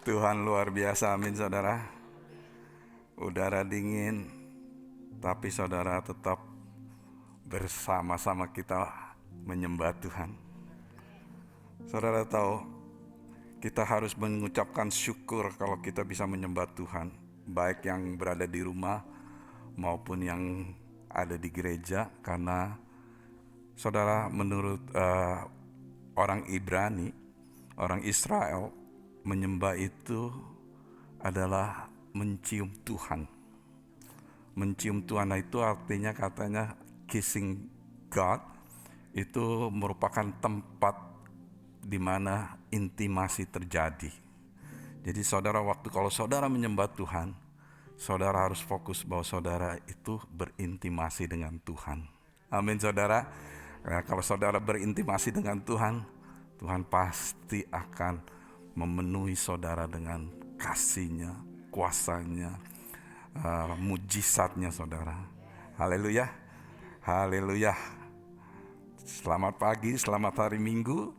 Tuhan luar biasa, amin saudara. Udara dingin, tapi saudara tetap bersama-sama kita menyembah Tuhan. Saudara tahu, kita harus mengucapkan syukur kalau kita bisa menyembah Tuhan, baik yang berada di rumah maupun yang ada di gereja, karena saudara, menurut orang Ibrani, orang Israel, menyembah itu adalah mencium Tuhan. Mencium Tuhan itu artinya katanya kissing God, itu merupakan tempat di mana intimasi terjadi. Jadi saudara, kalau saudara menyembah Tuhan, saudara harus fokus bahwa saudara itu berintimasi dengan Tuhan. Amin saudara. Nah, kalau saudara berintimasi dengan Tuhan, Tuhan pasti akan memenuhi saudara dengan kasih-Nya, kuasa-Nya, mujizat-Nya saudara. Haleluya, haleluya. Selamat pagi, selamat hari Minggu.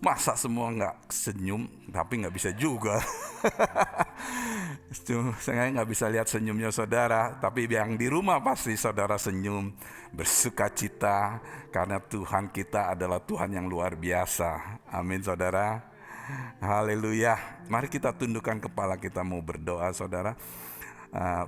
Masa semua nggak senyum, tapi nggak bisa juga. Saya nggak bisa lihat senyumnya saudara, tapi yang di rumah pasti saudara senyum, bersuka cita, karena Tuhan kita adalah Tuhan yang luar biasa. Amin saudara. Haleluya. Mari kita tundukkan kepala, kita mau berdoa saudara.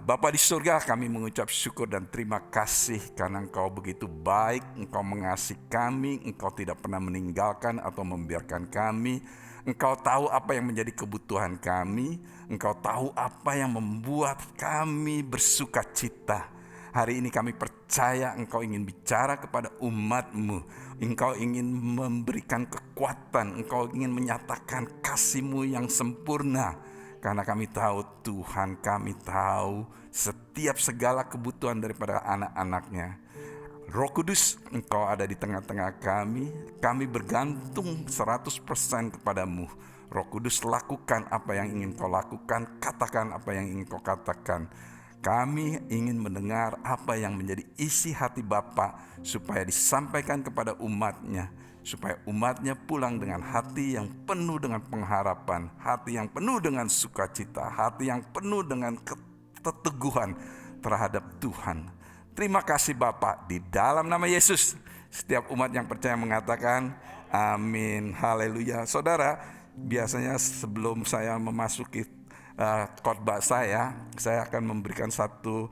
Bapa di surga, kami mengucap syukur dan terima kasih karena Engkau begitu baik, Engkau mengasihi kami, Engkau tidak pernah meninggalkan atau membiarkan kami. Engkau tahu apa yang menjadi kebutuhan kami, Engkau tahu apa yang membuat kami bersuka cita. Hari ini kami percaya Engkau ingin bicara kepada umat-Mu, Engkau ingin memberikan kekuatan, Engkau ingin menyatakan kasih-Mu yang sempurna. Karena kami tahu Tuhan, kami tahu setiap segala kebutuhan daripada anak-anak-Nya. Roh Kudus, Engkau ada di tengah-tengah kami bergantung 100% kepadamu. Roh Kudus, lakukan apa yang ingin Kau lakukan, katakan apa yang ingin Kau katakan. Kami ingin mendengar apa yang menjadi isi hati Bapa, supaya disampaikan kepada umat-Nya, supaya umat-Nya pulang dengan hati yang penuh dengan pengharapan, hati yang penuh dengan sukacita, hati yang penuh dengan keteguhan terhadap Tuhan. Terima kasih Bapa, di dalam nama Yesus. Setiap umat yang percaya mengatakan amin, haleluya. Saudara, biasanya sebelum saya memasuki khotbah saya akan memberikan satu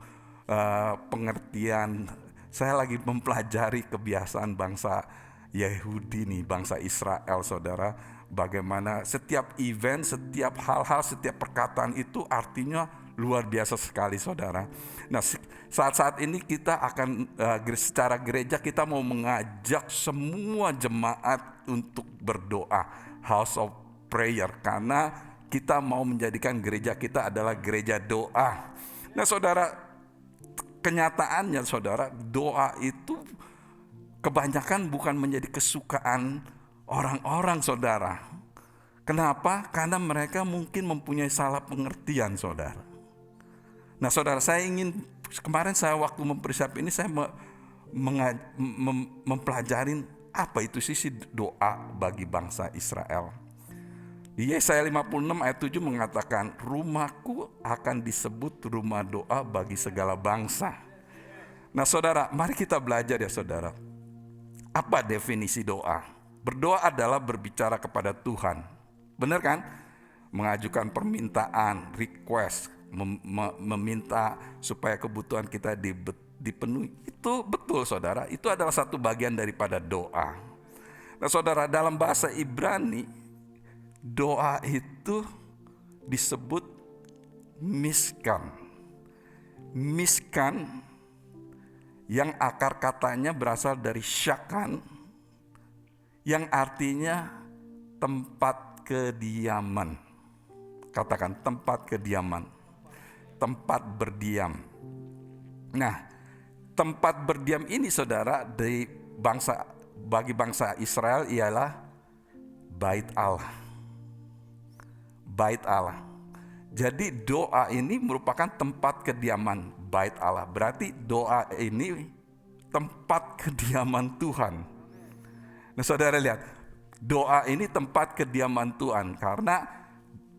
pengertian. Saya lagi mempelajari kebiasaan bangsa Yahudi nih, bangsa Israel saudara. Bagaimana setiap event, setiap hal-hal, setiap perkataan itu artinya luar biasa sekali saudara. Nah, saat-saat ini kita akan secara gereja kita mau mengajak semua jemaat untuk berdoa, house of prayer, karena kita mau menjadikan gereja kita adalah gereja doa. Nah saudara, kenyataannya saudara, doa itu kebanyakan bukan menjadi kesukaan orang-orang saudara. Kenapa? Karena mereka mungkin mempunyai salah pengertian saudara. Nah saudara, kemarin saya waktu mempersiapkan ini saya mempelajarin apa itu sisi doa bagi bangsa Israel. Di Yesaya 56 ayat 7 mengatakan, rumahku akan disebut rumah doa bagi segala bangsa. Nah saudara, mari kita belajar ya saudara. Apa definisi doa? Berdoa adalah berbicara kepada Tuhan. Benar kan? Mengajukan permintaan, request, meminta supaya kebutuhan kita dipenuhi. Itu betul saudara, itu adalah satu bagian daripada doa. Nah saudara, dalam bahasa Ibrani, doa itu disebut miskan. Miskan yang akar katanya berasal dari syakan, yang artinya tempat kediaman. Katakan tempat kediaman, tempat berdiam. Nah, tempat berdiam ini saudara bagi bangsa Israel ialah Bait Allah. Bait Allah. Jadi doa ini merupakan tempat kediaman Bait Allah. Berarti doa ini tempat kediaman Tuhan. Nah saudara lihat, doa ini tempat kediaman Tuhan karena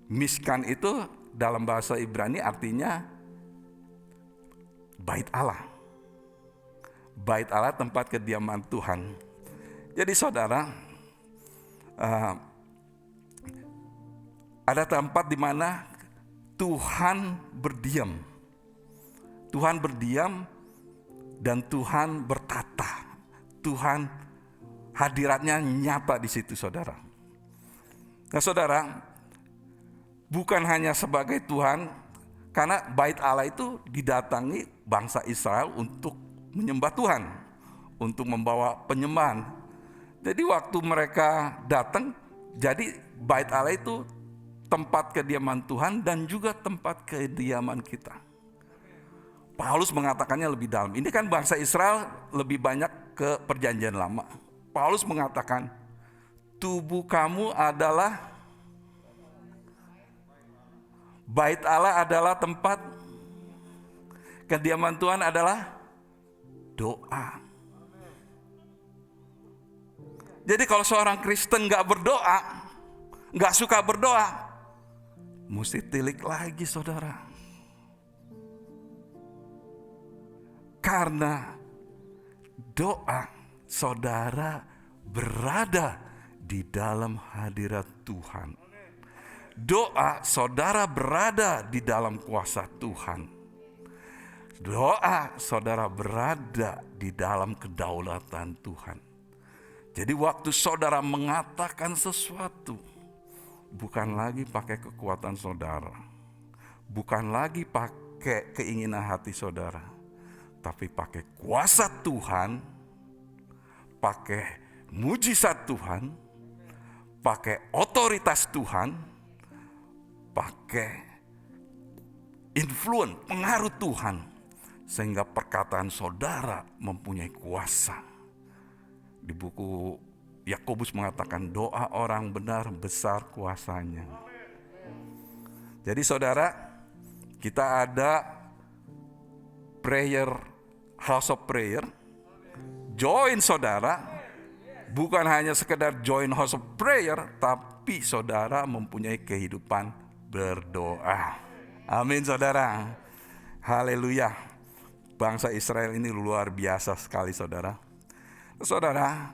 Mishkan itu dalam bahasa Ibrani artinya bait Allah. Bait Allah, tempat kediaman Tuhan. Jadi saudara, ada tempat di mana Tuhan berdiam. Tuhan berdiam dan Tuhan bertata. Tuhan hadiratnya nyata di situ, saudara. Nah, saudara, bukan hanya sebagai Tuhan, karena bait Allah itu didatangi bangsa Israel untuk menyembah Tuhan, untuk membawa penyembahan. Jadi waktu mereka datang, jadi bait Allah itu tempat kediaman Tuhan dan juga tempat kediaman kita. Paulus mengatakannya lebih dalam. Ini kan bangsa Israel lebih banyak ke perjanjian lama. Paulus mengatakan, tubuh kamu adalah bait Allah, adalah tempat kediaman Tuhan, adalah doa. Jadi kalau seorang Kristen gak berdoa, gak suka berdoa, mesti tilik lagi, saudara. Karena doa saudara berada di dalam hadirat Tuhan. Doa saudara berada di dalam kuasa Tuhan. Doa saudara berada di dalam kedaulatan Tuhan. Jadi waktu saudara mengatakan sesuatu, bukan lagi pakai kekuatan saudara, bukan lagi pakai keinginan hati saudara, tapi pakai kuasa Tuhan, pakai mujizat Tuhan, pakai otoritas Tuhan, pakai influence, pengaruh Tuhan, sehingga perkataan saudara mempunyai kuasa. Di buku Yakobus mengatakan doa orang benar besar kuasanya. Jadi saudara, kita ada prayer, house of prayer. Join saudara, bukan hanya sekedar join house of prayer, tapi saudara mempunyai kehidupan berdoa. Amin saudara. Haleluya. Bangsa Israel ini luar biasa sekali saudara. Saudara,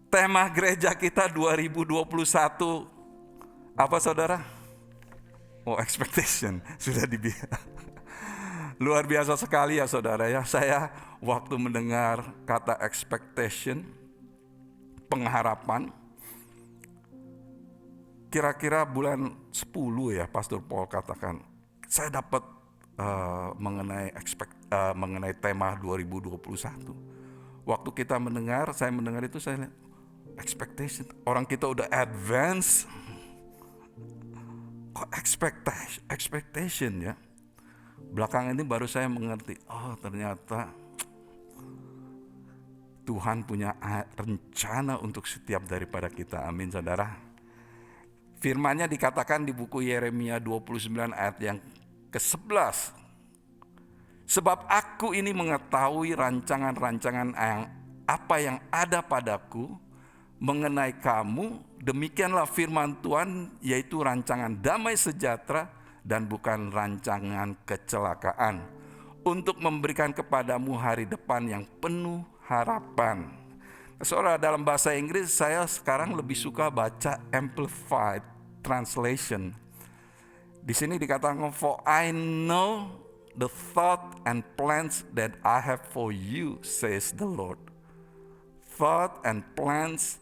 tema gereja kita 2021 apa saudara? Oh, expectation. Sudah dibilang. Luar biasa sekali ya saudara ya. Saya waktu mendengar kata expectation, pengharapan, kira-kira bulan 10 ya Pastor Paul katakan, saya dapat mengenai tema 2021. Waktu kita mendengar, saya mendengar itu, saya lihat expectation. Orang kita udah advance, kok expectation ya. Belakangan ini baru saya mengerti, oh ternyata Tuhan punya rencana untuk setiap daripada kita. Amin saudara. Firman-Nya dikatakan di buku Yeremia 29 ayat yang ke-11. Sebab aku ini mengetahui rancangan-rancangan apa yang ada padaku mengenai kamu, demikianlah firman Tuhan, yaitu rancangan damai sejahtera dan bukan rancangan kecelakaan, untuk memberikan kepadamu hari depan yang penuh harapan. Saudara, dalam bahasa Inggris saya sekarang lebih suka baca Amplified Translation. Di sini dikatakan, for I know the thought and plans that I have for you, says the Lord. Thought and plans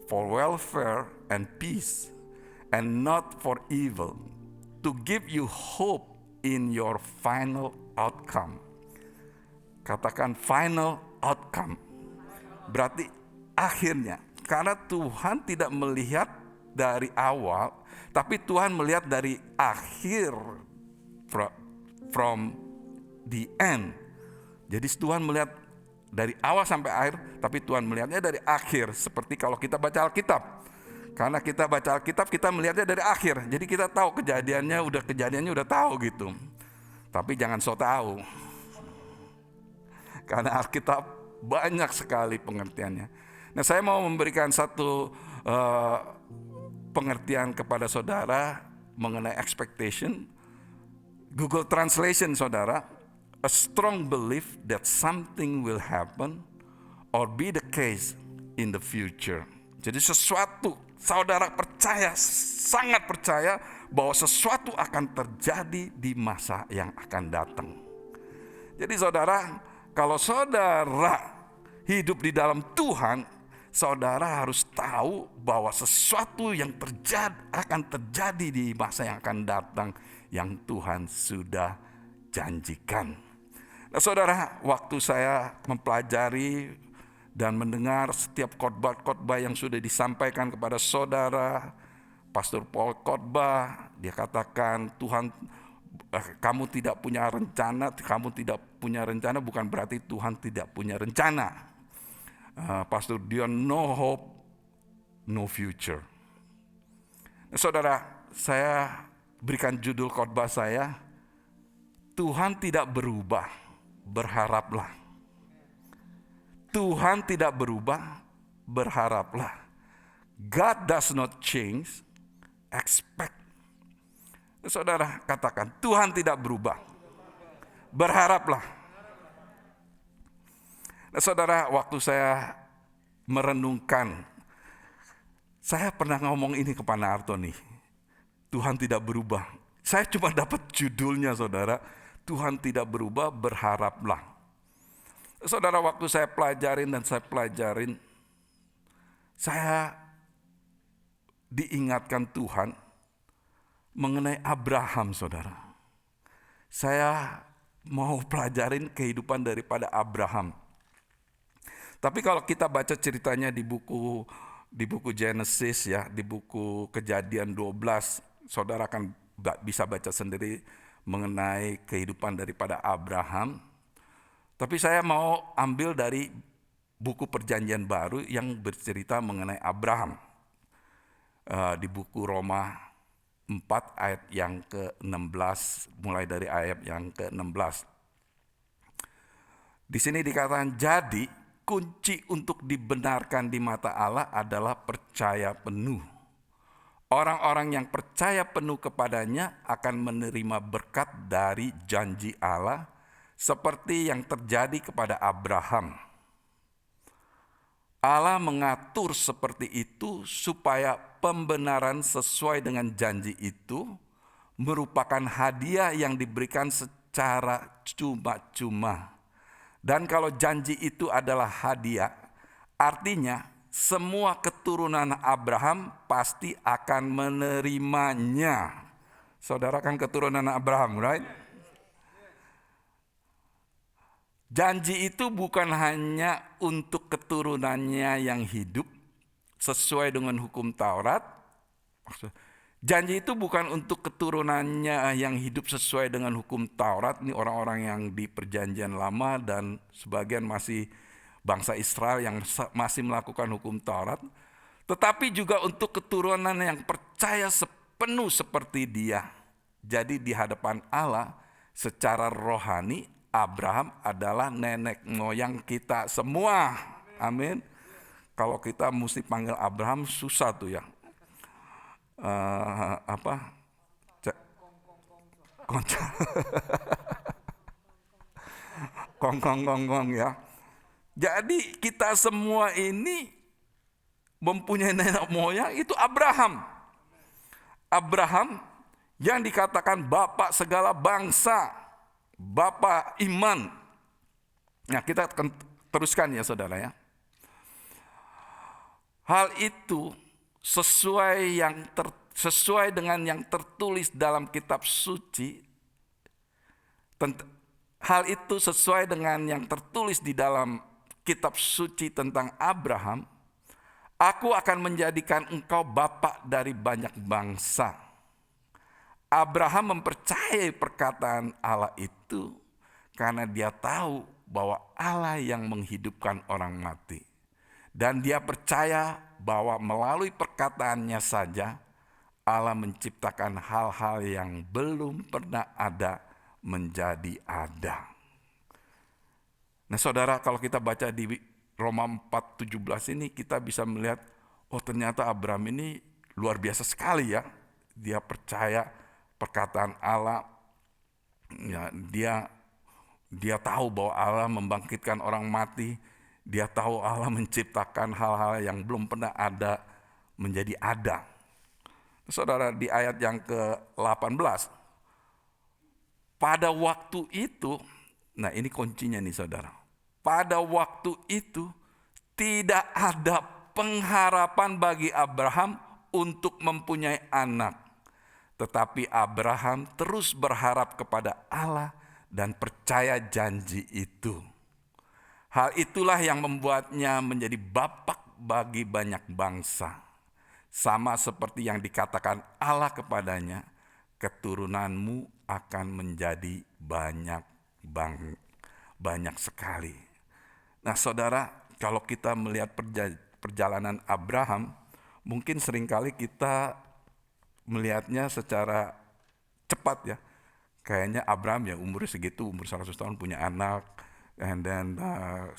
for welfare and peace, and not for evil, to give you hope in your final outcome. Katakan final outcome. Berarti akhirnya. Karena Tuhan tidak melihat dari awal, tapi Tuhan melihat dari akhir, from the end. Jadi Tuhan melihat dari awal sampai akhir, tapi Tuhan melihatnya dari akhir. Seperti kalau kita baca Alkitab. Karena kita baca Alkitab, kita melihatnya dari akhir. Jadi kita tahu kejadiannya udah tahu gitu. Tapi jangan so tahu. Karena Alkitab banyak sekali pengertiannya. Nah, saya mau memberikan satu pengertian kepada saudara mengenai expectation. Google Translation saudara, a strong belief that something will happen or be the case in the future. Jadi sesuatu, saudara percaya, sangat percaya bahwa sesuatu akan terjadi di masa yang akan datang. Jadi saudara, kalau saudara hidup di dalam Tuhan, saudara harus tahu bahwa sesuatu yang akan terjadi di masa yang akan datang yang Tuhan sudah janjikan. Nah saudara, waktu saya mempelajari dan mendengar setiap khotbah-khotbah yang sudah disampaikan kepada saudara, Pastor Paul khotbah, dia katakan Tuhan, kamu tidak punya rencana bukan berarti Tuhan tidak punya rencana. Pastor Dion, no hope, no future. Nah, saudara, saya berikan judul khotbah saya, Tuhan tidak berubah, berharaplah. Tuhan tidak berubah, berharaplah. God does not change, expect. Saudara katakan, Tuhan tidak berubah, berharaplah. Nah, saudara, waktu saya merenungkan, saya pernah ngomong ini ke Pak Narto nih, Tuhan tidak berubah. Saya cuma dapat judulnya saudara, Tuhan tidak berubah, berharaplah. Saudara, waktu saya pelajarin, saya diingatkan Tuhan mengenai Abraham saudara. Saya mau pelajarin kehidupan daripada Abraham. Tapi kalau kita baca ceritanya di buku Genesis ya, di buku Kejadian 12, saudara akan bisa baca sendiri mengenai kehidupan daripada Abraham. Tapi saya mau ambil dari buku Perjanjian Baru yang bercerita mengenai Abraham. Di buku Roma 4 ayat yang ke-16, mulai dari ayat yang ke-16. Di sini dikatakan, jadi kunci untuk dibenarkan di mata Allah adalah percaya penuh. Orang-orang yang percaya penuh kepadanya akan menerima berkat dari janji Allah seperti yang terjadi kepada Abraham. Allah mengatur seperti itu supaya pembenaran sesuai dengan janji itu merupakan hadiah yang diberikan secara cuma-cuma. Dan kalau janji itu adalah hadiah, artinya semua keturunan Abraham pasti akan menerimanya. Saudara kan keturunan Abraham, right? Janji itu bukan hanya untuk keturunannya yang hidup sesuai dengan hukum Taurat. Janji itu bukan untuk keturunannya yang hidup sesuai dengan hukum Taurat. Ini orang-orang yang di Perjanjian Lama dan sebagian masih bangsa Israel yang masih melakukan hukum Taurat, tetapi juga untuk keturunan yang percaya sepenuh seperti dia. Jadi di hadapan Allah secara rohani Abraham adalah nenek moyang kita semua. Amin. Kalau kita mesti panggil Abraham susah tuh ya. Kong ya. Jadi kita semua ini mempunyai nenek moyang itu Abraham. Abraham yang dikatakan bapak segala bangsa, bapak iman. Nah, kita akan teruskan ya saudara ya. Hal itu sesuai dengan yang tertulis dalam kitab suci. Hal itu sesuai dengan yang tertulis di dalam kitab suci tentang Abraham, aku akan menjadikan engkau bapak dari banyak bangsa. Abraham mempercayai perkataan Allah itu karena dia tahu bahwa Allah yang menghidupkan orang mati. Dan dia percaya bahwa melalui perkataannya saja Allah menciptakan hal-hal yang belum pernah ada menjadi ada. Nah saudara, kalau kita baca di Roma 4:17 ini kita bisa melihat, oh ternyata Abraham ini luar biasa sekali ya. Dia percaya perkataan Allah. Ya, dia tahu bahwa Allah membangkitkan orang mati. Dia tahu Allah menciptakan hal-hal yang belum pernah ada menjadi ada. Saudara, di ayat yang ke-18, pada waktu itu, nah ini kuncinya nih saudara. Pada waktu itu tidak ada pengharapan bagi Abraham untuk mempunyai anak. Tetapi Abraham terus berharap kepada Allah dan percaya janji itu. Hal itulah yang membuatnya menjadi bapak bagi banyak bangsa. Sama seperti yang dikatakan Allah kepadanya, keturunanmu akan menjadi banyak sekali. Nah saudara, kalau kita melihat perjalanan Abraham, mungkin seringkali kita melihatnya secara cepat ya. Kayaknya Abraham ya umur segitu, umur 100 tahun punya anak. And then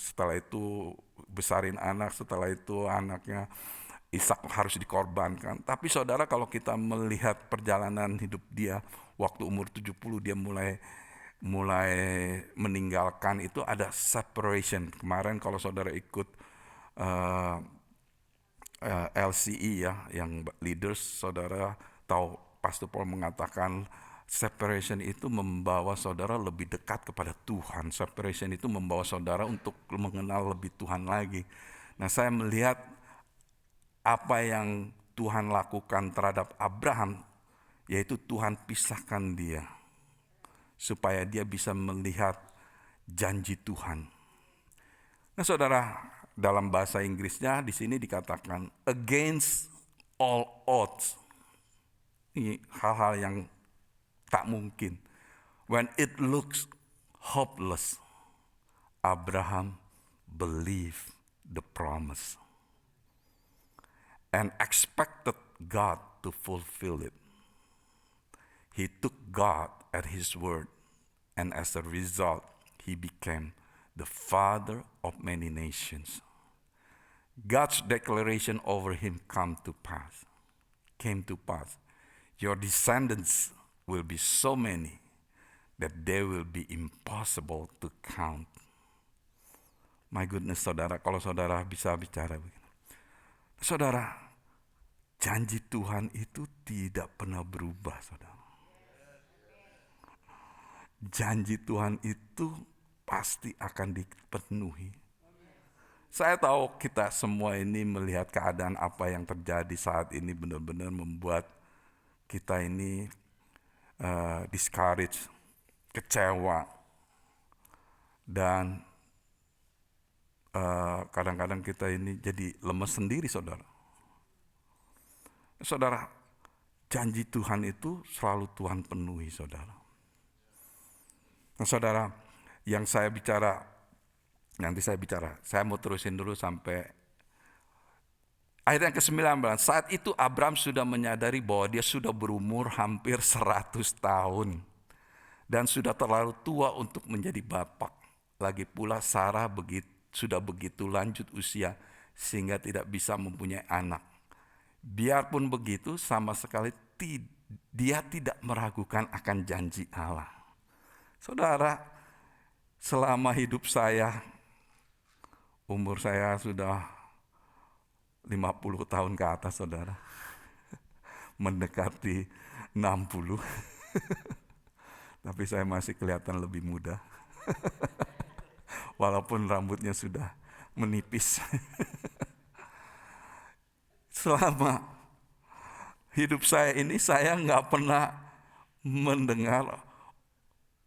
setelah itu besarin anak, setelah itu anaknya Ishak harus dikorbankan. Tapi saudara, kalau kita melihat perjalanan hidup dia, waktu umur 70 dia mulai meninggalkan, itu ada separation. Kemarin kalau saudara ikut LCE ya, yang leaders, saudara tahu Pastor Paul mengatakan separation itu membawa saudara lebih dekat kepada Tuhan. Separation itu membawa saudara untuk mengenal lebih Tuhan lagi. Nah, saya melihat apa yang Tuhan lakukan terhadap Abraham, yaitu Tuhan pisahkan dia supaya dia bisa melihat janji Tuhan. Nah, saudara, dalam bahasa Inggrisnya di sini dikatakan against all odds. Ini hal-hal yang tak mungkin. When it looks hopeless, Abraham believed the promise and expected God to fulfill it. He took God at his word, and as a result, he became the father of many nations. God's declaration over him came to pass. Your descendants will be so many that they will be impossible to count. My goodness saudara, kalau saudara bisa bicara begini. Saudara, janji Tuhan itu tidak pernah berubah saudara. Janji Tuhan itu pasti akan dipenuhi. Saya tahu kita semua ini melihat keadaan apa yang terjadi saat ini benar-benar membuat kita ini discouraged, kecewa, dan kadang-kadang kita ini jadi lemes sendiri saudara. Saudara, janji Tuhan itu selalu Tuhan penuhi saudara. Nah, saudara, saya mau terusin dulu sampai ayat yang ke-19. Saat itu Abraham sudah menyadari bahwa dia sudah berumur hampir 100 tahun dan sudah terlalu tua untuk menjadi bapak. Lagi pula Sarah sudah begitu lanjut usia sehingga tidak bisa mempunyai anak. Biarpun begitu, sama sekali dia tidak meragukan akan janji Allah. Saudara, selama hidup saya, umur saya sudah 50 tahun ke atas saudara, mendekati 60, tapi saya masih kelihatan lebih muda, walaupun rambutnya sudah menipis. Selama hidup saya ini, saya nggak pernah mendengar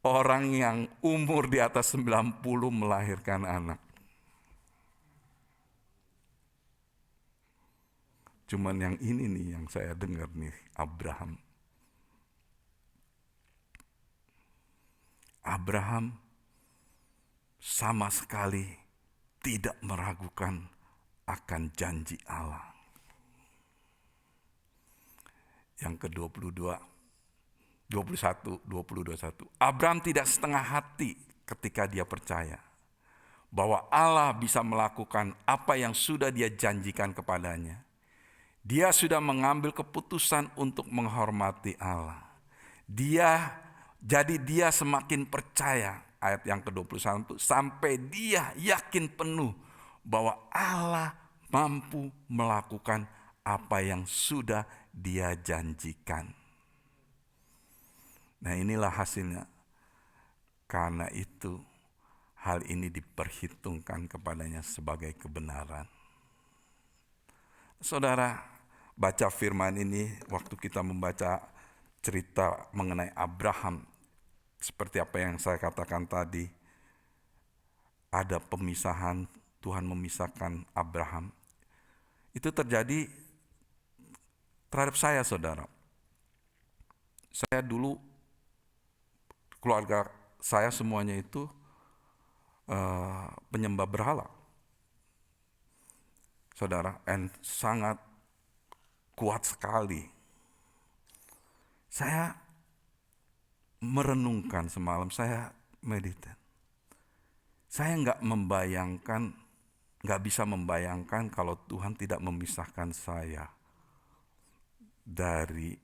orang yang umur di atas 90 melahirkan anak. Cuman yang ini nih yang saya dengar nih, Abraham. Abraham sama sekali tidak meragukan akan janji Allah. Yang ke-22, 21. Abraham tidak setengah hati ketika dia percaya bahwa Allah bisa melakukan apa yang sudah dia janjikan kepadanya. Dia sudah mengambil keputusan untuk menghormati Allah. Jadi dia semakin percaya, ayat yang ke-21, sampai dia yakin penuh bahwa Allah mampu melakukan apa yang sudah dia janjikan. Nah, inilah hasilnya. Karena itu hal ini diperhitungkan kepadanya sebagai kebenaran. Saudara, baca firman ini waktu kita membaca cerita mengenai Abraham, seperti apa yang saya katakan tadi, ada pemisahan, Tuhan memisahkan Abraham. Itu terjadi terhadap saya, saudara. Saya dulu, keluarga saya semuanya itu penyembah berhala, saudara, dan sangat kuat sekali. Saya merenungkan semalam, saya meditate. Saya nggak bisa membayangkan kalau Tuhan tidak memisahkan saya dari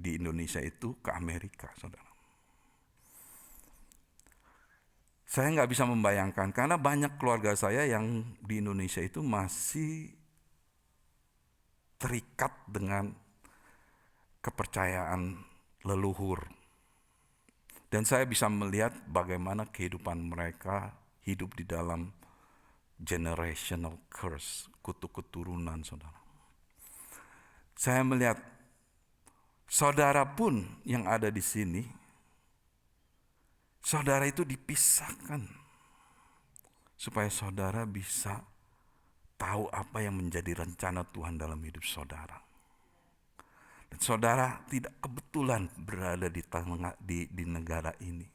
di Indonesia itu ke Amerika, saudara. Saya nggak bisa membayangkan karena banyak keluarga saya yang di Indonesia itu masih terikat dengan kepercayaan leluhur. Dan saya bisa melihat bagaimana kehidupan mereka hidup di dalam generational curse, kutuk keturunan, saudara. Saya melihat saudara pun yang ada di sini, saudara itu dipisahkan supaya saudara bisa tahu apa yang menjadi rencana Tuhan dalam hidup saudara. Dan saudara tidak kebetulan berada di negara ini.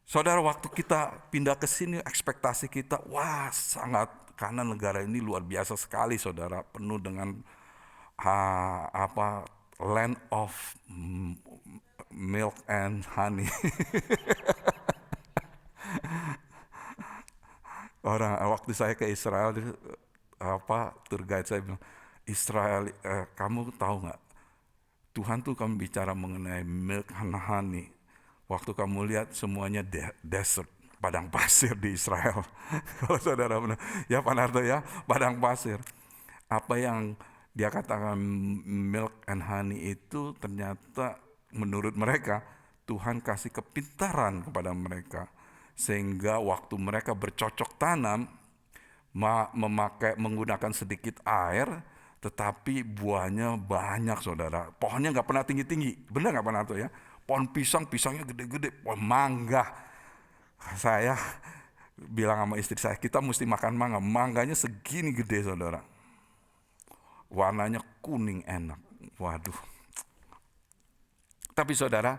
Saudara, waktu kita pindah ke sini, ekspektasi kita, wah sangat, karena negara ini luar biasa sekali, saudara, penuh dengan land of milk and honey. Waktu saya ke Israel, tour guide saya bilang, Israel, kamu tahu nggak? Tuhan tuh kamu bicara mengenai milk and honey. Waktu kamu lihat semuanya desert, padang pasir di Israel. Kalau saudara benar, ya Pak Narto ya, padang pasir. Apa yang dia katakan milk and honey itu ternyata menurut mereka Tuhan kasih kepintaran kepada mereka. Sehingga waktu mereka bercocok tanam, menggunakan sedikit air, tetapi buahnya banyak, saudara. Pohonnya nggak pernah tinggi-tinggi, benar nggak Pak Narto ya? Pohon pisangnya gede-gede, pohon mangga. Saya bilang sama istri saya, kita mesti makan mangga. Mangganya segini gede, saudara. Warnanya kuning enak. Waduh. Tapi saudara,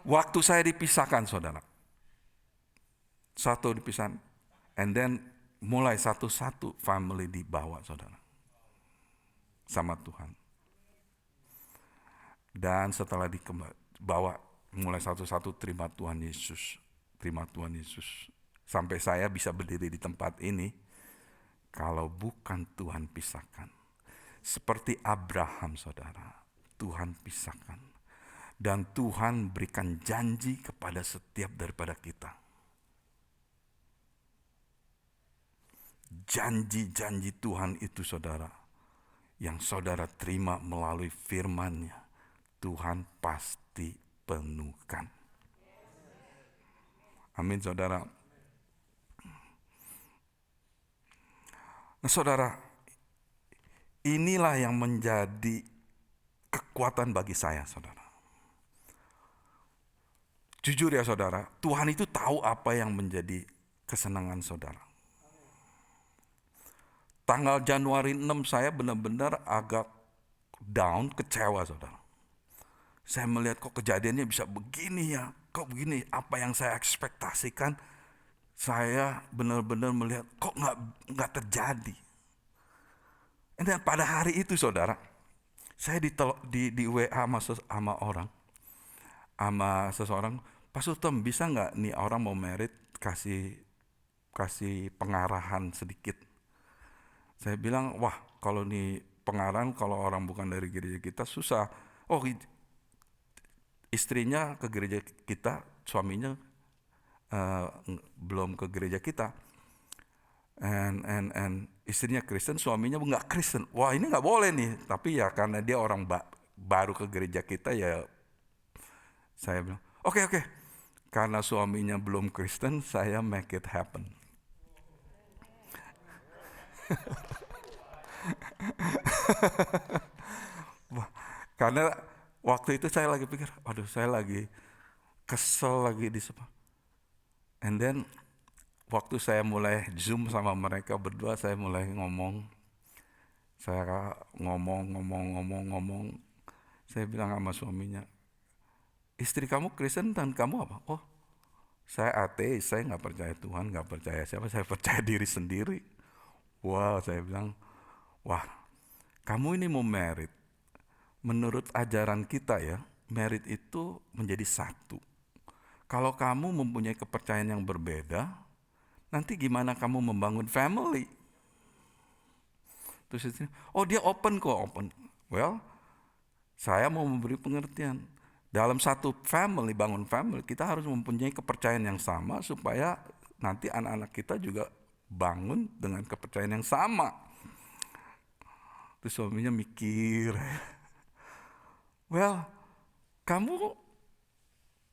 waktu saya dipisahkan, saudara. Satu dipisahkan, and then mulai satu-satu family dibawa, saudara, sama Tuhan. Dan setelah dibawa mulai satu-satu terima Tuhan Yesus. Sampai saya bisa berdiri di tempat ini, kalau bukan Tuhan pisahkan. Seperti Abraham, saudara, Tuhan pisahkan. Dan Tuhan berikan janji kepada setiap daripada kita. Janji-janji Tuhan itu, saudara, yang saudara terima melalui firman-Nya, Tuhan pasti penuhkan. Amin, saudara. Nah, saudara, inilah yang menjadi kekuatan bagi saya, saudara. Jujur ya, saudara, Tuhan itu tahu apa yang menjadi kesenangan saudara. Tanggal Januari 6 saya benar-benar agak down, kecewa, saudara. Saya melihat kok kejadiannya bisa begini ya, kok begini, apa yang saya ekspektasikan, saya benar-benar melihat kok nggak terjadi. Dan pada hari itu, saudara, saya di WA sama orang, sama seseorang, Pak Sutom, bisa nggak nih orang mau merit kasih kasih pengarahan sedikit. Saya bilang, wah kalau nih pengarahan kalau orang bukan dari gereja kita susah. Oh, istrinya ke gereja kita, suaminya belum ke gereja kita. And istrinya Kristen, suaminya nggak Kristen. Wah ini nggak boleh nih. Tapi ya karena dia orang baru ke gereja kita, ya saya bilang, oke. Karena suaminya belum Kristen, saya make it happen. Karena waktu itu saya lagi pikir, waduh saya lagi kesel lagi di sepak. And then waktu saya mulai Zoom sama mereka berdua, saya mulai ngomong. Saya ngomong. Saya bilang sama suaminya, istri kamu Kristen dan kamu apa? Oh, saya ateis, saya nggak percaya Tuhan, nggak percaya siapa, saya percaya diri sendiri. Wow, saya bilang, wah, kamu ini mau merit. Menurut ajaran kita ya, merit itu menjadi satu. Kalau kamu mempunyai kepercayaan yang berbeda, nanti gimana kamu membangun family? Terus itu, oh dia open kok, open. Well, saya mau memberi pengertian. Dalam satu family, bangun family, kita harus mempunyai kepercayaan yang sama supaya nanti anak-anak kita juga bangun dengan kepercayaan yang sama. Terus suaminya mikir, well, kamu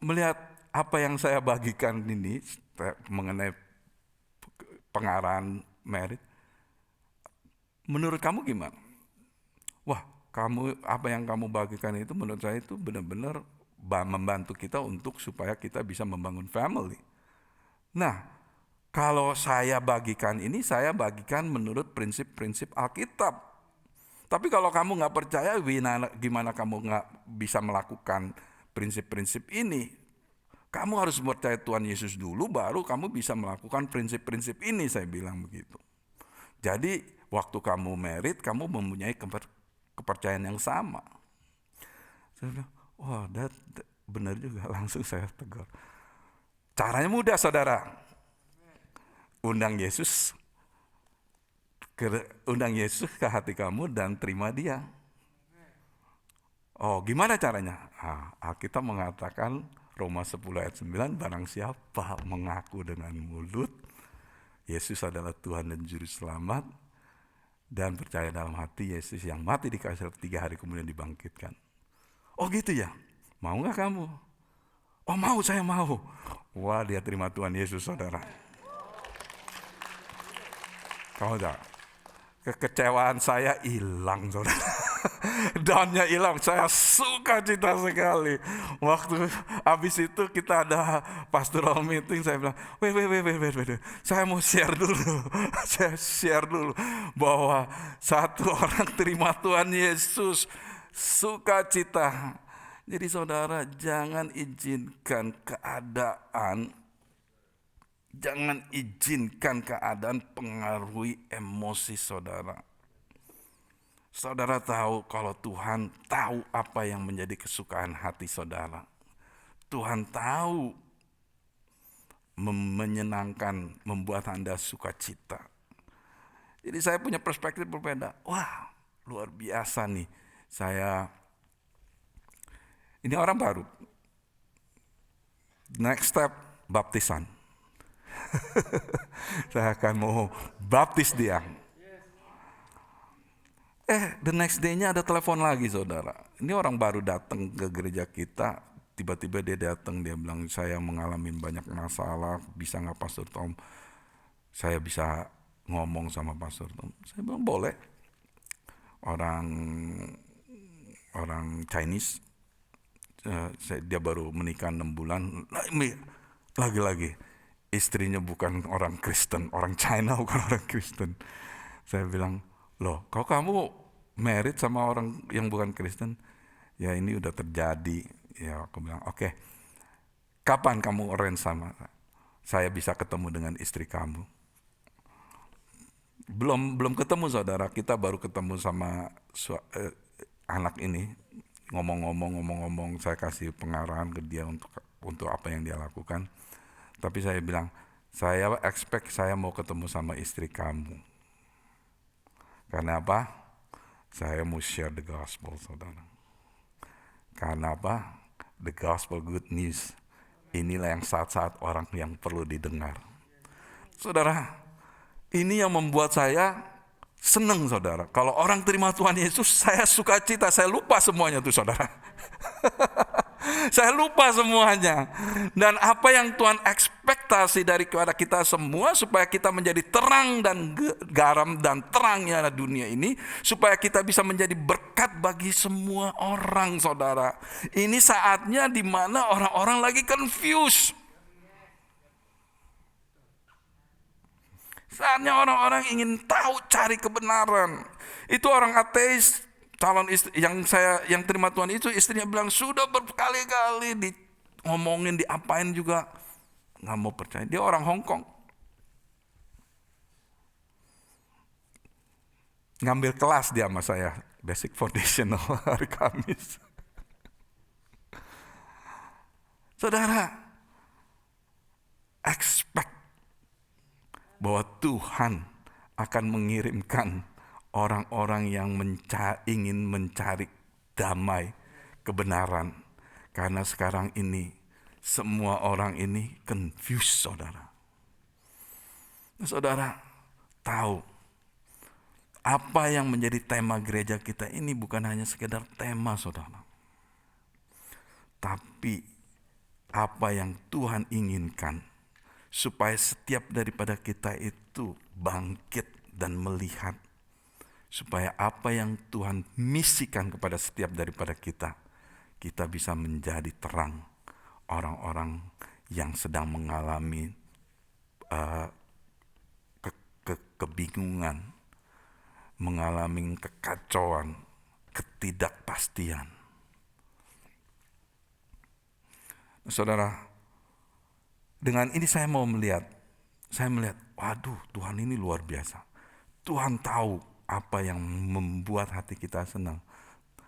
melihat apa yang saya bagikan ini mengenai pengarahan merit, menurut kamu gimana? Wah, apa yang kamu bagikan itu menurut saya itu benar-benar membantu kita untuk supaya kita bisa membangun family. Nah, kalau saya bagikan ini, saya bagikan menurut prinsip-prinsip Alkitab. Tapi kalau kamu nggak percaya, gimana kamu nggak bisa melakukan prinsip-prinsip ini? Kamu harus percaya Tuhan Yesus dulu, baru kamu bisa melakukan prinsip-prinsip ini, saya bilang begitu. Jadi waktu kamu merit, kamu mempunyai kepercayaan yang sama. Saya bilang, wah, benar juga, langsung saya tegur. Caranya mudah, saudara. Undang Yesus ke hati kamu dan terima dia. Oh, gimana caranya? Alkitab mengatakan Roma 10 ayat 9, barang siapa mengaku dengan mulut Yesus adalah Tuhan dan Juru Selamat dan percaya dalam hati Yesus yang mati di kayu salib 3 hari kemudian dibangkitkan. Oh gitu ya? Mau gak kamu? Oh mau, saya mau. Wah, dia terima Tuhan Yesus, saudara. Kamu tahu? Kekecewaan saya hilang, saudara. Downnya hilang, saya suka cita sekali. Waktu habis itu kita ada pastoral meeting, saya bilang, wait, saya mau share dulu. Saya share dulu bahwa satu orang terima Tuhan Yesus, sukacita. Jadi saudara, jangan izinkan keadaan pengaruhi emosi saudara. Saudara tahu kalau Tuhan tahu apa yang menjadi kesukaan hati saudara. Tuhan tahu menyenangkan, membuat Anda sukacita. Jadi saya punya perspektif berbeda. Wah, luar biasa nih. Ini orang baru. Next step, baptisan. Saya akan mau baptis dia. The next day-nya ada telepon lagi, saudara. Ini orang baru datang ke gereja kita. Tiba-tiba dia datang, dia bilang, saya mengalami banyak masalah. Bisa nggak Pastor Tom? Saya bisa ngomong sama Pastor Tom. Saya bilang boleh. Orang Chinese, dia baru menikah 6 bulan. Lagi-lagi istrinya bukan orang Kristen, orang China bukan orang Kristen. Saya bilang, loh, kalau kamu married sama orang yang bukan Kristen, ya ini udah terjadi. Ya aku bilang, oke. Kapan kamu arrange sama saya bisa ketemu dengan istri kamu? Belum ketemu, saudara. Kita baru ketemu sama anak ini. Ngomong-ngomong, saya kasih pengarahan ke dia untuk apa yang dia lakukan. Tapi saya bilang, Saya expect saya mau ketemu sama istri kamu. Karena apa? Saya mau share the gospel, saudara. Karena apa? The gospel good news. Inilah yang saat-saat orang yang perlu didengar. Saudara, ini yang membuat saya senang, saudara. Kalau orang terima Tuhan Yesus, saya sukacita, saya lupa semuanya tuh, saudara. Saya lupa semuanya. Dan apa yang Tuhan ekspektasi daripada kita semua, supaya kita menjadi terang dan garam dan terangnya dunia ini, supaya kita bisa menjadi berkat bagi semua orang, saudara. Ini saatnya di mana orang-orang lagi confused. Saatnya orang-orang ingin tahu, cari kebenaran. Itu orang ateis, calon istri yang terima Tuhan itu, istrinya bilang sudah berkali-kali ngomongin, diapain juga nggak mau percaya. Dia orang Hong Kong, ngambil kelas dia sama saya, basic foundational hari Kamis. Saudara, expect bahwa Tuhan akan mengirimkan orang-orang yang ingin mencari damai, kebenaran. Karena sekarang ini semua orang ini confused, saudara. Saudara tahu apa yang menjadi tema gereja kita ini bukan hanya sekedar tema, saudara. Tapi apa yang Tuhan inginkan, supaya setiap daripada kita itu bangkit dan melihat, supaya apa yang Tuhan misikan kepada setiap daripada kita bisa menjadi terang orang-orang yang sedang mengalami kebingungan, mengalami kekacauan, ketidakpastian. Saudara, dengan ini saya melihat, waduh, Tuhan ini luar biasa. Tuhan tahu apa yang membuat hati kita senang.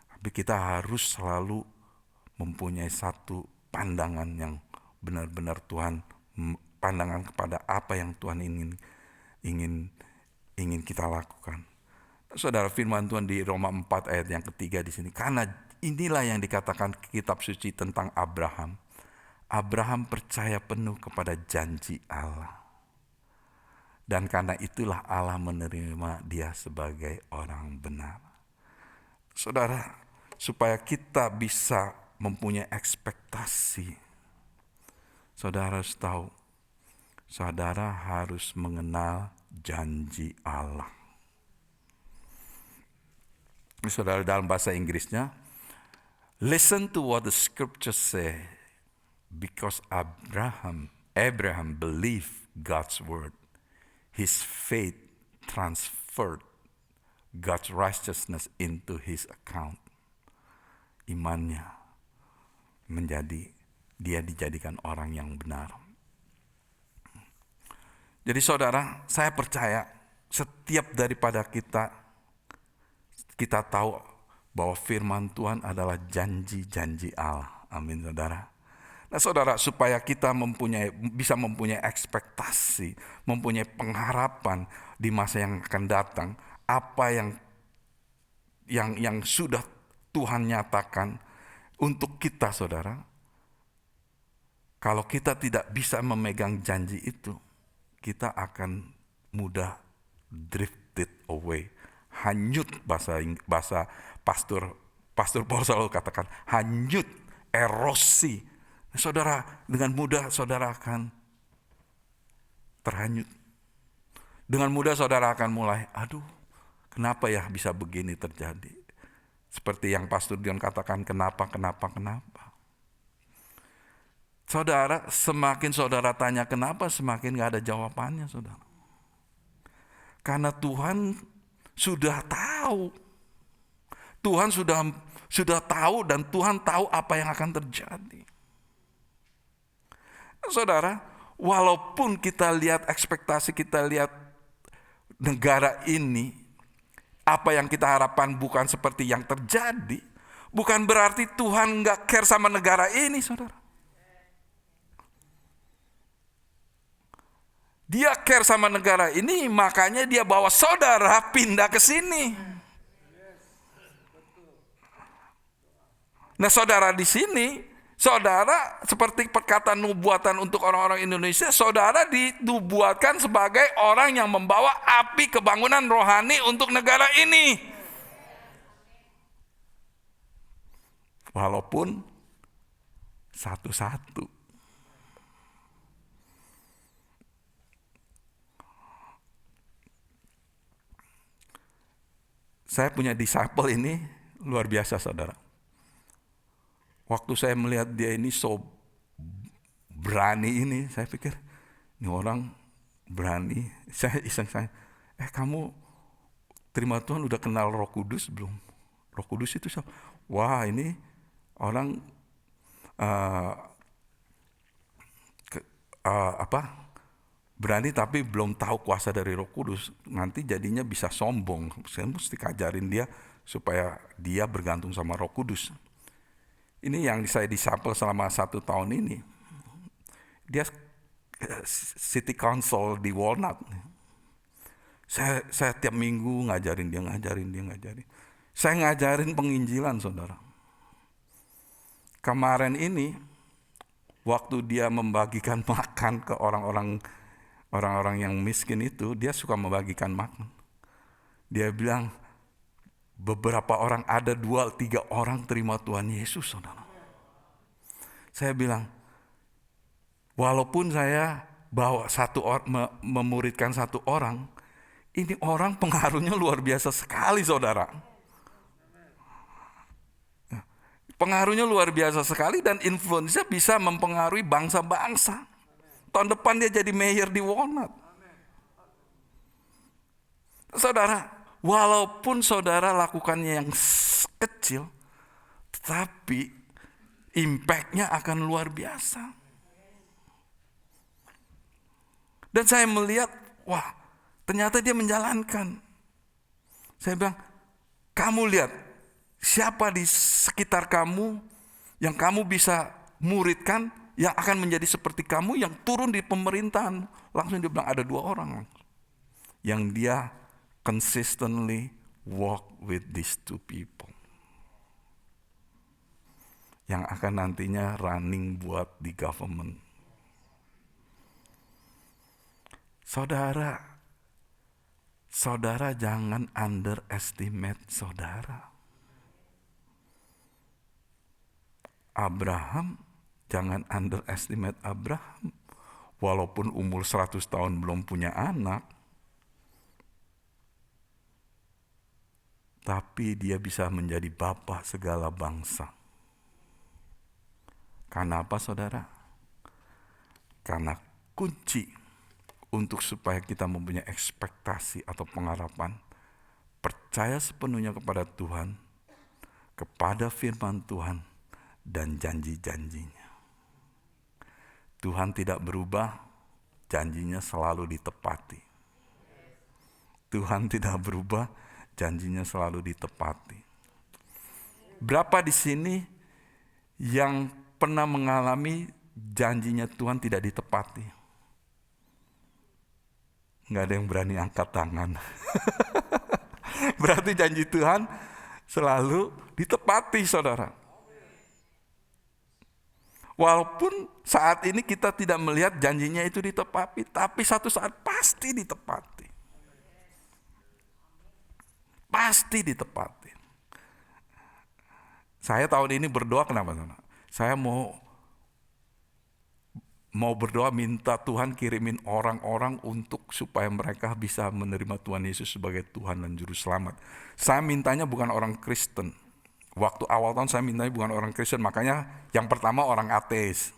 Tapi kita harus selalu mempunyai satu pandangan yang benar-benar Tuhan, pandangan kepada apa yang Tuhan ingin kita lakukan. Saudara, firman Tuhan di Roma 4 ayat yang ketiga di sini. Karena inilah yang dikatakan kitab suci tentang Abraham. Abraham percaya penuh kepada janji Allah. Dan karena itulah Allah menerima dia sebagai orang benar. Saudara, supaya kita bisa mempunyai ekspektasi, saudara harus tahu, saudara harus mengenal janji Allah. Saudara, dalam bahasa Inggrisnya, listen to what the scripture say. Because Abraham believed God's word, his faith transferred God's righteousness into his account. Imannya dia dijadikan orang yang benar. Jadi saudara, saya percaya setiap daripada kita tahu bahwa firman Tuhan adalah janji-janji Allah. Amin, saudara. Nah saudara, supaya kita bisa mempunyai ekspektasi, mempunyai pengharapan di masa yang akan datang, apa yang sudah Tuhan nyatakan untuk kita, saudara. Kalau kita tidak bisa memegang janji itu, kita akan mudah drifted away, hanyut, bahasa Pastor Paul selalu katakan, hanyut, erosi. Saudara, dengan mudah saudara akan terhanyut. Dengan mudah saudara akan mulai, aduh, kenapa ya bisa begini terjadi? Seperti yang Pastor Dion katakan, kenapa. Saudara, semakin saudara tanya kenapa, semakin gak ada jawabannya, saudara. Karena Tuhan sudah tahu. Tuhan sudah tahu dan Tuhan tahu apa yang akan terjadi. Saudara, walaupun kita lihat ekspektasi, kita lihat negara ini, apa yang kita harapkan bukan seperti yang terjadi, bukan berarti Tuhan gak care sama negara ini, saudara. Dia care sama negara ini, makanya dia bawa saudara pindah ke sini. Nah, saudara di sini, saudara seperti perkataan nubuatan untuk orang-orang Indonesia, saudara dinubuatkan sebagai orang yang membawa api kebangunan rohani untuk negara ini. Walaupun satu-satu. Saya punya disciple ini luar biasa, saudara. Waktu saya melihat dia ini so berani ini, saya pikir ini orang berani. Saya iseng, kamu terima Tuhan udah kenal Roh Kudus belum? Roh Kudus itu siapa? Wah, ini orang berani tapi belum tahu kuasa dari Roh Kudus. Nanti jadinya bisa sombong. Saya mesti kajarin dia supaya dia bergantung sama Roh Kudus. Ini yang saya disapel selama 1 tahun ini. Dia city council di Walnut. Saya tiap minggu ngajarin dia. Saya ngajarin penginjilan, saudara. Kemarin ini, waktu dia membagikan makan ke orang-orang yang miskin itu, dia suka membagikan makan. Dia bilang, beberapa orang, ada 2-3 orang terima Tuhan Yesus, saudara. Saya bilang, walaupun saya bawa memuridkan 1 orang, ini orang pengaruhnya luar biasa sekali, saudara. Pengaruhnya luar biasa sekali dan influence-nya bisa mempengaruhi bangsa-bangsa. Tahun depan dia jadi mayor di Walnut. Saudara, walaupun saudara lakukannya yang kecil, tetapi impact-nya akan luar biasa. Dan saya melihat, wah, ternyata dia menjalankan. Saya bilang, kamu lihat, siapa di sekitar kamu yang kamu bisa muridkan, yang akan menjadi seperti kamu, yang turun di pemerintahan. Langsung dia bilang ada 2 orang yang dia consistently walk with these 2 people, yang akan nantinya running buat di government. Saudara jangan underestimate saudara. Abraham, jangan underestimate Abraham. Walaupun umur 100 tahun belum punya anak, tapi dia bisa menjadi bapa segala bangsa. Karena apa, saudara? Karena kunci untuk supaya kita mempunyai ekspektasi atau pengharapan, percaya sepenuhnya kepada Tuhan, kepada firman Tuhan, dan janji-janjinya. Tuhan tidak berubah, janjinya selalu ditepati. Tuhan tidak berubah, janjinya selalu ditepati. Berapa di sini yang pernah mengalami janjinya Tuhan tidak ditepati? Nggak ada yang berani angkat tangan. Berarti janji Tuhan selalu ditepati, saudara. Walaupun saat ini kita tidak melihat janjinya itu ditepati, tapi satu saat pasti ditepati. Pasti ditepati. Saya tahun ini berdoa, kenapa? Saya mau berdoa minta Tuhan kirimin orang-orang untuk supaya mereka bisa menerima Tuhan Yesus sebagai Tuhan dan Juru Selamat. Saya mintanya bukan orang Kristen. Waktu awal tahun saya mintanya bukan orang Kristen, makanya yang pertama orang ateis.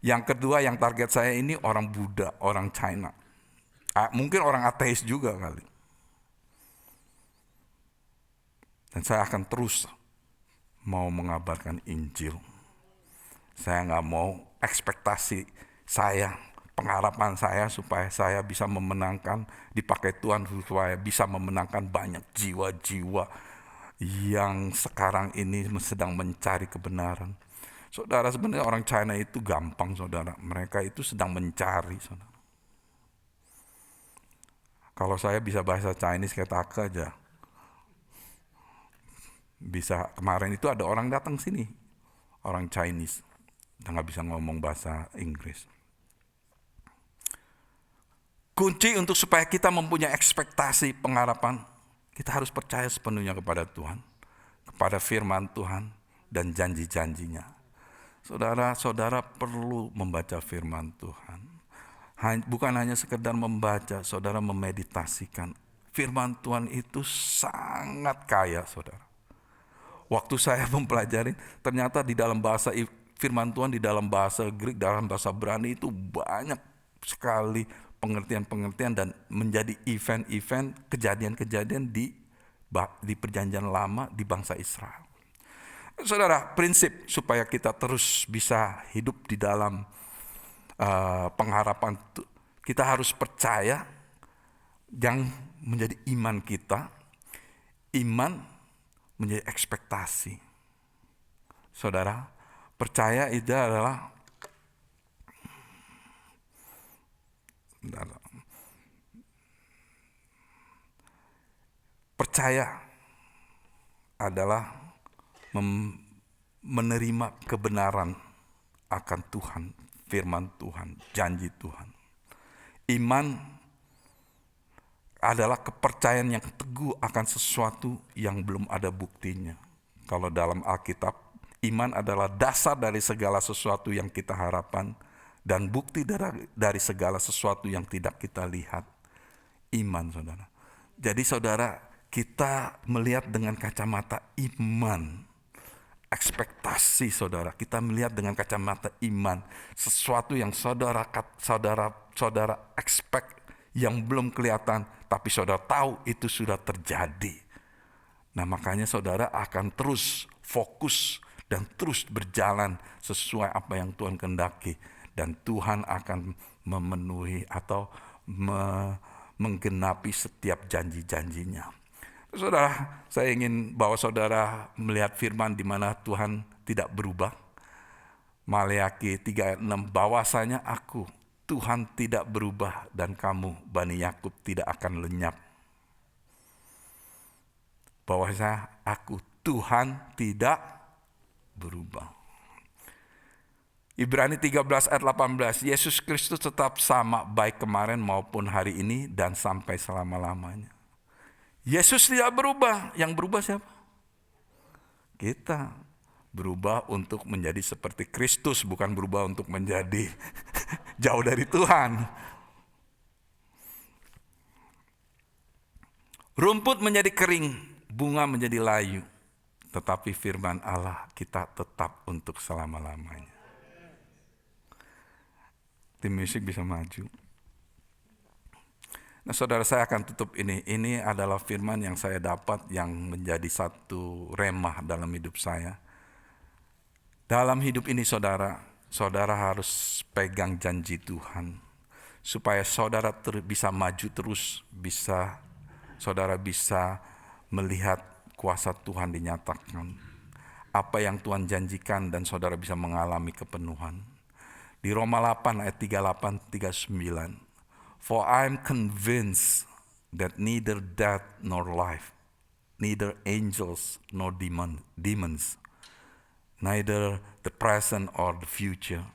Yang kedua yang target saya ini orang Buddha, orang China. Mungkin orang ateis juga kali. Dan saya akan terus mau mengabarkan Injil. Saya gak mau ekspektasi saya, pengharapan saya supaya saya bisa memenangkan, dipakai Tuhan supaya bisa memenangkan banyak jiwa-jiwa yang sekarang ini sedang mencari kebenaran. Saudara, sebenarnya orang China itu gampang, saudara. Mereka itu sedang mencari, saudara. Kalau saya bisa bahasa Chinese kayak tak aja. Bisa, kemarin itu ada orang datang sini, orang Chinese, dan nggak bisa ngomong bahasa Inggris. Kunci untuk supaya kita mempunyai ekspektasi pengharapan, kita harus percaya sepenuhnya kepada Tuhan, kepada firman Tuhan dan janji-janjinya. Saudara-saudara perlu membaca firman Tuhan. Bukan hanya sekedar membaca, saudara memeditasikan. Firman Tuhan itu sangat kaya, saudara. Waktu saya mempelajari, ternyata di dalam bahasa firman Tuhan, di dalam bahasa Greek, dalam bahasa Ibrani itu banyak sekali pengertian-pengertian dan menjadi event-event, kejadian-kejadian di perjanjian lama di bangsa Israel. Saudara, prinsip supaya kita terus bisa hidup di dalam pengharapan, kita harus percaya yang menjadi iman kita. Iman menjadi ekspektasi. Saudara, percaya itu adalah menerima kebenaran akan Tuhan, firman Tuhan, janji Tuhan. Iman adalah kepercayaan yang teguh akan sesuatu yang belum ada buktinya. Kalau dalam Alkitab, iman adalah dasar dari segala sesuatu yang kita harapkan dan bukti dari segala sesuatu yang tidak kita lihat. Iman, saudara. Jadi saudara, kita melihat dengan kacamata iman. Ekspektasi, saudara. Kita melihat dengan kacamata iman. Sesuatu yang saudara expect yang belum kelihatan, tapi saudara tahu itu sudah terjadi. Nah, makanya saudara akan terus fokus dan terus berjalan sesuai apa yang Tuhan kehendaki. Dan Tuhan akan memenuhi atau menggenapi setiap janji-janjinya. Saudara, saya ingin bawa saudara melihat firman di mana Tuhan tidak berubah. Maleakhi 3 ayat 6, bahwasanya aku Tuhan tidak berubah dan kamu Bani Yakub tidak akan lenyap. Bahwasanya aku Tuhan tidak berubah. Ibrani 13 ayat 18, Yesus Kristus tetap sama baik kemarin maupun hari ini dan sampai selama-lamanya. Yesus tidak berubah, yang berubah siapa? Kita berubah untuk menjadi seperti Kristus, bukan berubah untuk menjadi jauh dari Tuhan. Rumput menjadi kering, bunga menjadi layu, tetapi firman Allah kita tetap untuk selama-lamanya. Tim musik bisa maju. Nah, saudara, saya akan tutup ini. Ini adalah firman yang saya dapat yang menjadi satu remah dalam hidup saya. Dalam hidup ini saudara harus pegang janji Tuhan. Supaya saudara bisa maju terus, saudara bisa melihat kuasa Tuhan dinyatakan. Apa yang Tuhan janjikan dan saudara bisa mengalami kepenuhan. Di Roma 8 ayat 38-39. For I am convinced that neither death nor life, neither angels nor demons, neither the present or the future,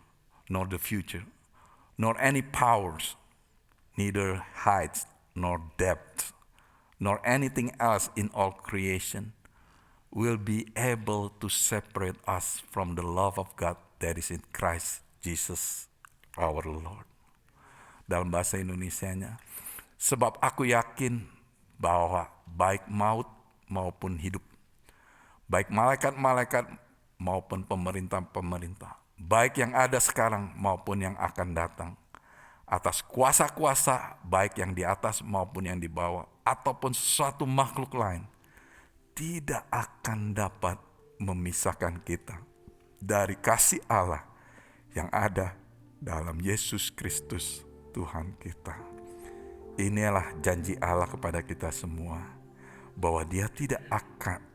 nor any powers, neither height nor depth, nor anything else in all creation will be able to separate us from the love of God that is in Christ Jesus our Lord. Dalam bahasa Indonesianya, sebab aku yakin bahwa baik maut maupun hidup, baik malaikat-malaikat maupun pemerintah-pemerintah, baik yang ada sekarang maupun yang akan datang, atas kuasa-kuasa baik yang di atas maupun yang di bawah, ataupun sesuatu makhluk lain, tidak akan dapat memisahkan kita dari kasih Allah yang ada dalam Yesus Kristus Tuhan kita. Inilah janji Allah kepada kita semua, bahwa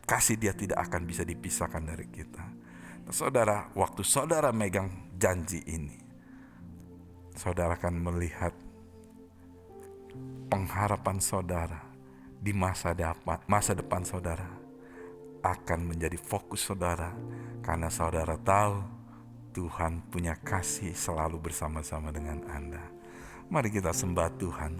kasih Dia tidak akan bisa dipisahkan dari kita. Nah, saudara, waktu saudara megang janji ini, saudara akan melihat pengharapan saudara di masa depan saudara akan menjadi fokus saudara, karena saudara tahu Tuhan punya kasih selalu bersama-sama dengan Anda. Mari kita sembah Tuhan.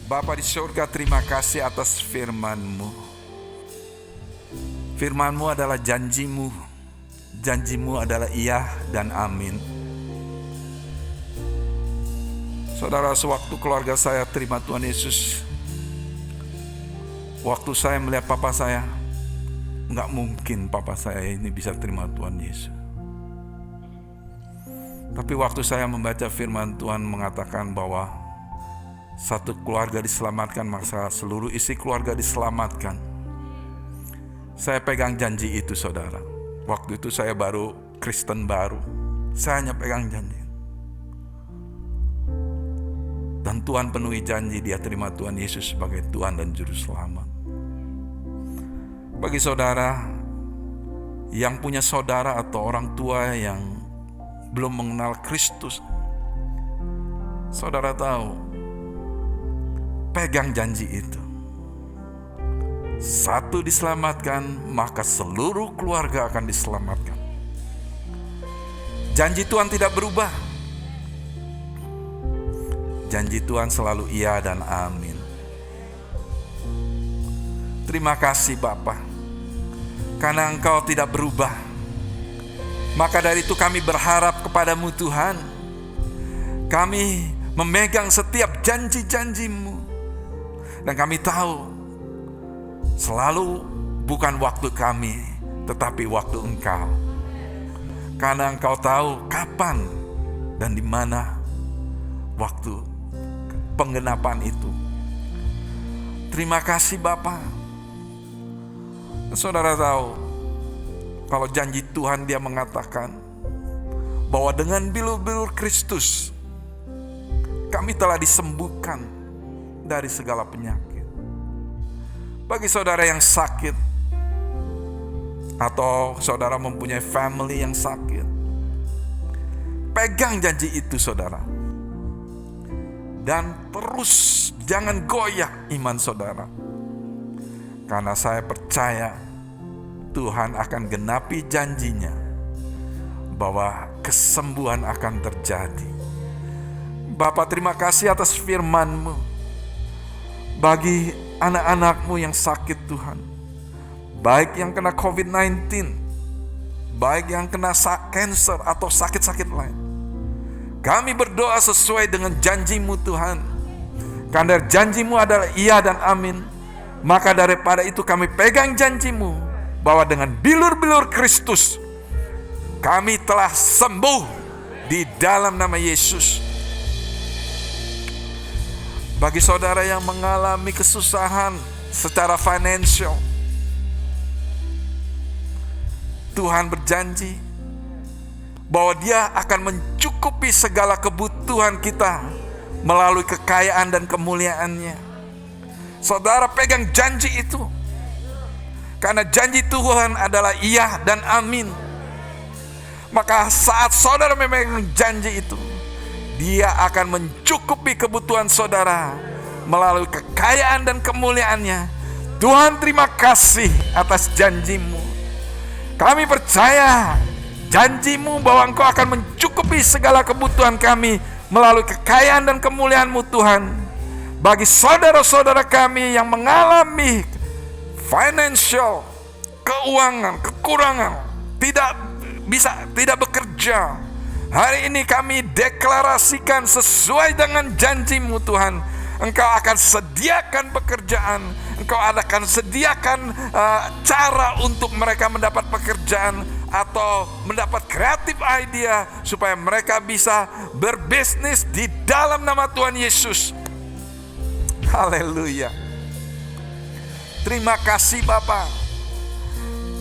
Bapa di surga, terima kasih atas firman-Mu. Firman-Mu adalah janji-Mu. Janji-Mu adalah iya dan amin. Saudara, sewaktu keluarga saya terima Tuhan Yesus, waktu saya melihat papa saya, nggak mungkin papa saya ini bisa terima Tuhan Yesus. Tapi waktu saya membaca firman Tuhan mengatakan bahwa satu keluarga diselamatkan, maka seluruh isi keluarga diselamatkan. Saya pegang janji itu, saudara. Waktu itu saya baru Kristen baru. Saya hanya pegang janji. Dan Tuhan penuhi janji, Dia terima Tuhan Yesus sebagai Tuhan dan Juru Selamat. Bagi saudara yang punya saudara atau orang tua yang belum mengenal Kristus, saudara tahu, pegang janji itu. Satu diselamatkan, maka seluruh keluarga akan diselamatkan. Janji Tuhan tidak berubah. Janji Tuhan selalu iya dan amin. Terima kasih Bapa, karena Engkau tidak berubah. Maka dari itu kami berharap kepadamu Tuhan. Kami memegang setiap janji-janji-Mu. Dan kami tahu selalu bukan waktu kami, tetapi waktu Engkau. Karena Engkau tahu kapan dan di mana waktu penggenapan itu. Terima kasih Bapa. Saudara tahu, kalau janji Tuhan Dia mengatakan bahwa dengan bilur-bilur Kristus kami telah disembuhkan dari segala penyakit. Bagi saudara yang sakit, atau saudara mempunyai family yang sakit, pegang janji itu saudara. Dan terus jangan goyah iman saudara. Karena saya percaya Tuhan akan genapi janjinya, bahwa kesembuhan akan terjadi. Bapa, terima kasih atas firman-Mu. Bagi anak-anak-Mu yang sakit Tuhan, baik yang kena COVID-19, baik yang kena cancer atau sakit-sakit lain, kami berdoa sesuai dengan janji-Mu Tuhan. Karena janji-Mu adalah iya dan amin. Maka daripada itu kami pegang janji-Mu bahwa dengan bilur-bilur Kristus kami telah sembuh di dalam nama Yesus. Bagi saudara yang mengalami kesusahan secara financial, Tuhan berjanji bahwa Dia akan mencukupi segala kebutuhan kita melalui kekayaan dan kemuliaan-Nya. Saudara pegang janji itu, karena janji Tuhan adalah iya dan amin. Maka saat saudara memegang janji itu, Dia akan mencukupi kebutuhan saudara melalui kekayaan dan kemuliaan-Nya. Tuhan, terima kasih atas janji-Mu. Kami percaya janji-Mu bahwa Engkau akan mencukupi segala kebutuhan kami melalui kekayaan dan kemuliaan-Mu, Tuhan. Bagi saudara-saudara kami yang mengalami financial, keuangan, kekurangan, tidak bekerja, hari ini kami deklarasikan sesuai dengan janji-Mu, Tuhan. Engkau akan sediakan pekerjaan, Engkau akan sediakan cara untuk mereka mendapat pekerjaan atau mendapat kreatif idea supaya mereka bisa berbisnis di dalam nama Tuhan Yesus. Haleluya. Terima kasih Bapa.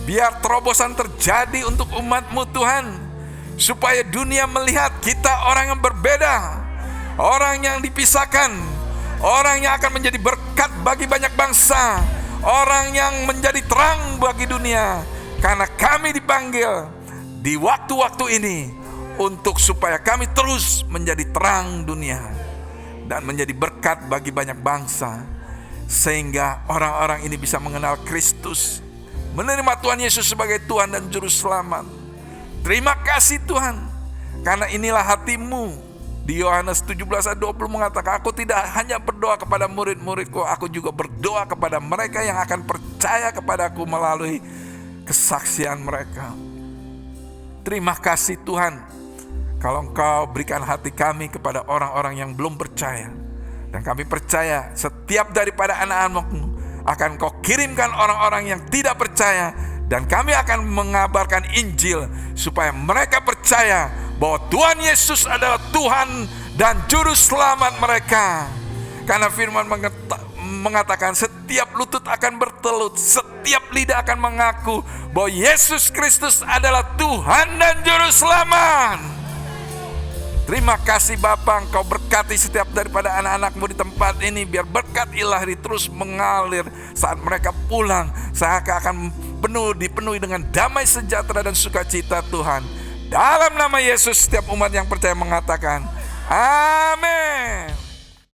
Biar terobosan terjadi untuk umat-Mu, Tuhan, supaya dunia melihat kita orang yang berbeda, orang yang dipisahkan, orang yang akan menjadi berkat bagi banyak bangsa, orang yang menjadi terang bagi dunia. Karena kami dipanggil di waktu-waktu ini untuk supaya kami terus menjadi terang dunia dan menjadi berkat bagi banyak bangsa, sehingga orang-orang ini bisa mengenal Kristus, menerima Tuhan Yesus sebagai Tuhan dan Juru Selamat. Terima kasih Tuhan, karena inilah hati-Mu. Di Yohanes 17 ayat 20 mengatakan, aku tidak hanya berdoa kepada murid-muridku, aku juga berdoa kepada mereka yang akan percaya kepadaku melalui kesaksian mereka. Terima kasih Tuhan, kalau Engkau berikan hati kami kepada orang-orang yang belum percaya. Dan kami percaya setiap daripada anak-anak-Mu akan Kau kirimkan orang-orang yang tidak percaya, dan kami akan mengabarkan Injil supaya mereka percaya bahwa Tuhan Yesus adalah Tuhan dan Juru Selamat mereka. Karena firman mengatakan setiap lutut akan bertelut, setiap lidah akan mengaku bahwa Yesus Kristus adalah Tuhan dan Juru Selamat. Terima kasih Bapa, Engkau berkati setiap daripada anak-anak-Mu di tempat ini. Biar berkat ilahi terus mengalir saat mereka pulang. Saya akan dipenuhi dengan damai sejahtera dan sukacita Tuhan. Dalam nama Yesus setiap umat yang percaya mengatakan amin.